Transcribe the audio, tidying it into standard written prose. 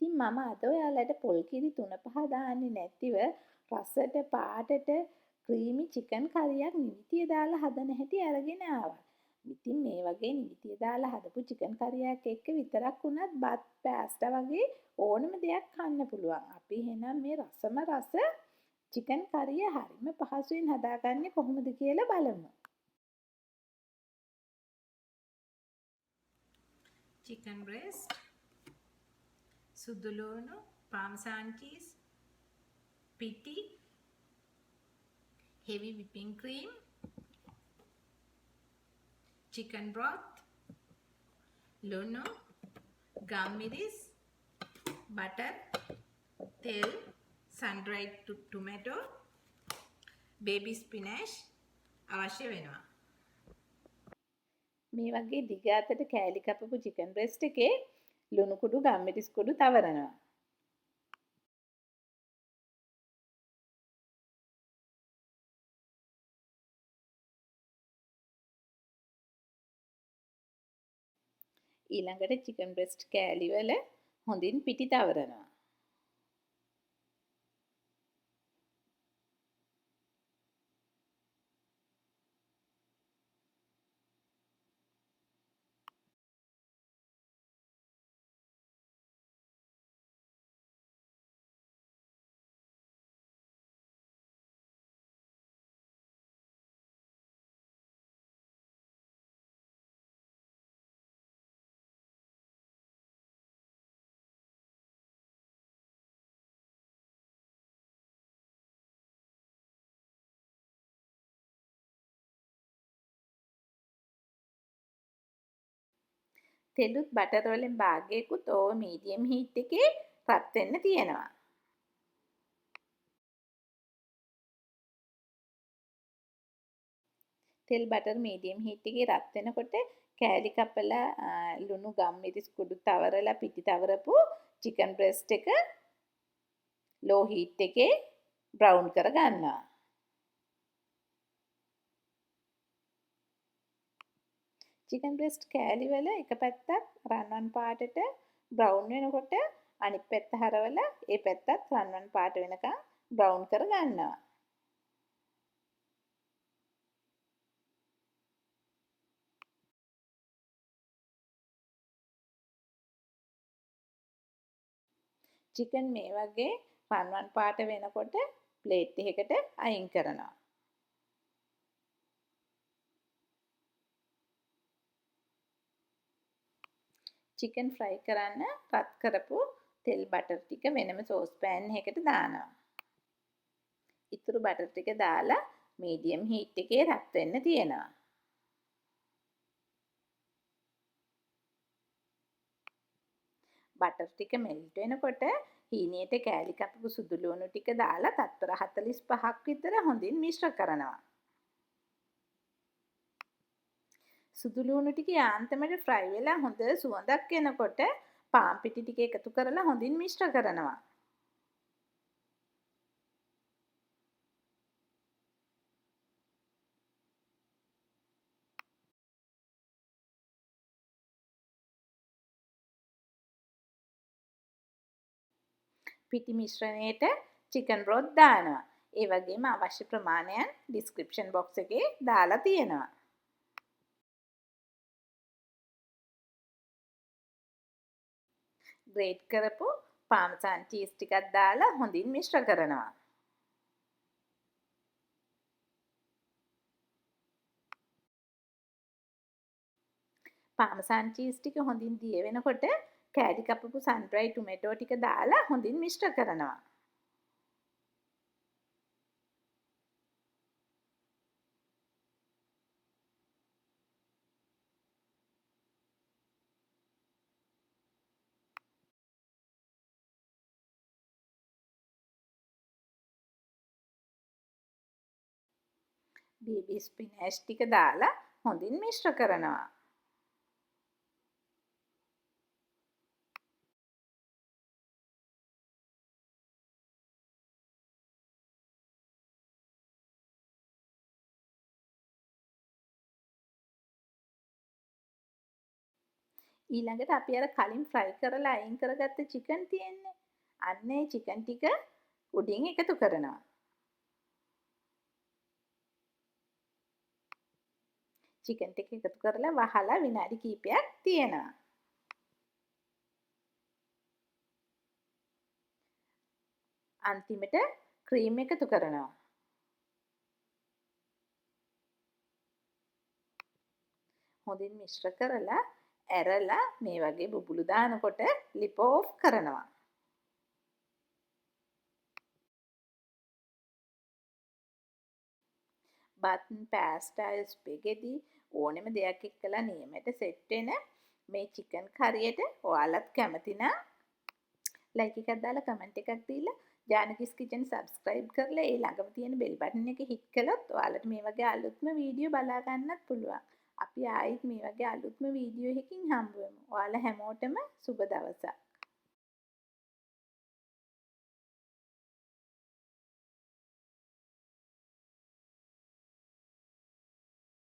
ඉතින් මම අද ඔයාලට පොල් කිරි 3-5 දාන්නේ නැතිව රසට පාටට ක්‍රීමි චිකන් කරියක් නිවිතිය දාලා හදන හැටි අරගෙන ආවා. ඉතින් මේ වගේ නිවිතිය දාලා හදපු චිකන් කරියක් එක්ක විතරක් වුණත් බත් පාස්ටා වගේ ඕනම දෙයක් කන්න පුළුවන්. අපි එහෙනම් මේ රසම රස චිකන් කරිය හරිම පහසුවෙන් හදාගන්නේ කොහොමද කියලා බලමු. chicken breast, sudulunu, parmesan cheese, pitti, heavy whipping cream, chicken broth, lunu, gum miris, butter, tel, sun-dried tomato, baby spinach අවශ්‍ය වෙනවා. මේ වගේ දිග අතට කෑලි කපපු චිකන් බ්‍රෙස්ට් එකේ ලුණු කුඩු ගම්මිරිස් කුඩු තවරනවා. ඊළඟට චිකන් බ්‍රෙස්ට් කෑලි වල හොඳින් පිටි තවරනවා. තෙලුත් බටර් වලින් භාගයකුත් ඕව මීඩියම් හීට් එකේ රත් වෙන්න තියෙනවා. තෙල් බටර් මීඩියම් හීට් එකේ රත් වෙනකොට කෑලි කපලා ලුණු ගම්මිරිස් කුඩු තවරලා පිටි තවරපු චිකන් බ්‍රෙස්ට් එක ලෝ හීට් එකේ බ්‍රවුන් කර ගන්නවා. චිකන් බ්‍රෙස්ට් කෑලි වල එක පැත්තක් රන්වන් පාටට බ්‍රවුන් වෙනකොට අනිත් පැත්ත හරවලා ඒ පැත්තත් රන්වන් පාට වෙනකන් බ්‍රවුන් කර ගන්නවා. චිකන් මේ වගේ රන්වන් පාට වෙනකොට ප්ලේට් එකකට අයින් කරනවා. චිකන් ෆ්‍රයි කරන්න රත් කරපු තෙල් බටර් ටික වෙනම සෝස් පෑන් එකකට දානවා. ඉතුරු බටර් ටික දාලා මීඩියම් හීට් එකේ රත් වෙන්න තියෙනවා. බටර් ටික මෙල්ට් වෙනකොට හීනියට කෑලි කපපු සුදු ලුණු ටික දාලා තත්පර 45ක් විතර හොඳින් මිශ්‍ර කරනවා. සුදු ලුණු ටික යාන්තමට ෆ්‍රයි වෙලා හොඳ සුවඳක් එනකොට පාන් පිටි ටික එකතු කරලා හොඳින් මිශ්‍ර කරනවා. පිටි මිශ්‍රණයට චිකන් බ්‍රොත් දානවා. ඒ වගේම අවශ්‍ය ප්‍රමාණයන් ඩිස්ක්‍රිප්ෂන් බොක්ස් එකේ දාලා තියෙනවා. ග්‍රේට් කරපු පාමසන් චීස් ටිකක් දාලා හොඳින් මිශ්‍ර කරනවා. පාමසන් චීස් ටික හොඳින් දිය වෙනකොට කෑලි කපපු සන්-ඩ්‍රයි ටොමැටෝ ටික දාලා හොඳින් මිශ්‍ර කරනවා. බේබි ස්පිනච් ටික දාලා හොඳින් මිශ්‍ර කරනවා. ඊළඟට අපි අර කලින් ෆ්‍රයි කරලා අයින් කරගත්ත චිකන් තියෙන්නේ. අන්න ඒ චිකන් ටික උඩින් එකතු කරනවා. චිකන් ටික එකතු කරලා වහලා විනාඩි කිහිපයක් තියනවා. අන්තිමට ක්‍රීම් එකතු කරනවා. හොඳින් මිශ්‍ර කරලා ඇරලා මේ වගේ බුබුලු දානකොට ලිප ඕෆ් කරනවා. බත් පාස්ටා ස්පෙගෙටි ඕනෙම දෙයක් එක්කලා නියමයට සෙට් වෙන මේ චිකන් කරියට ඔයාලත් කැමති නම් ලයික් එකක් දාලා කමෙන්ට් එකක් දීලා ජානකීස් කිචන් සබ්ස්ක්‍රයිබ් කරලා ඒ ළඟම තියෙන බෙල් බටන් එක හිට් කළොත් ඔයාලට මේ වගේ අලුත්ම වීඩියෝ බලා ගන්නත් පුළුවන්. අපි ආයිත් මේ වගේ අලුත්ම වීඩියෝ එකකින් හම්බ වෙමු. ඔයාලා හැමෝටම සුබ දවසක්.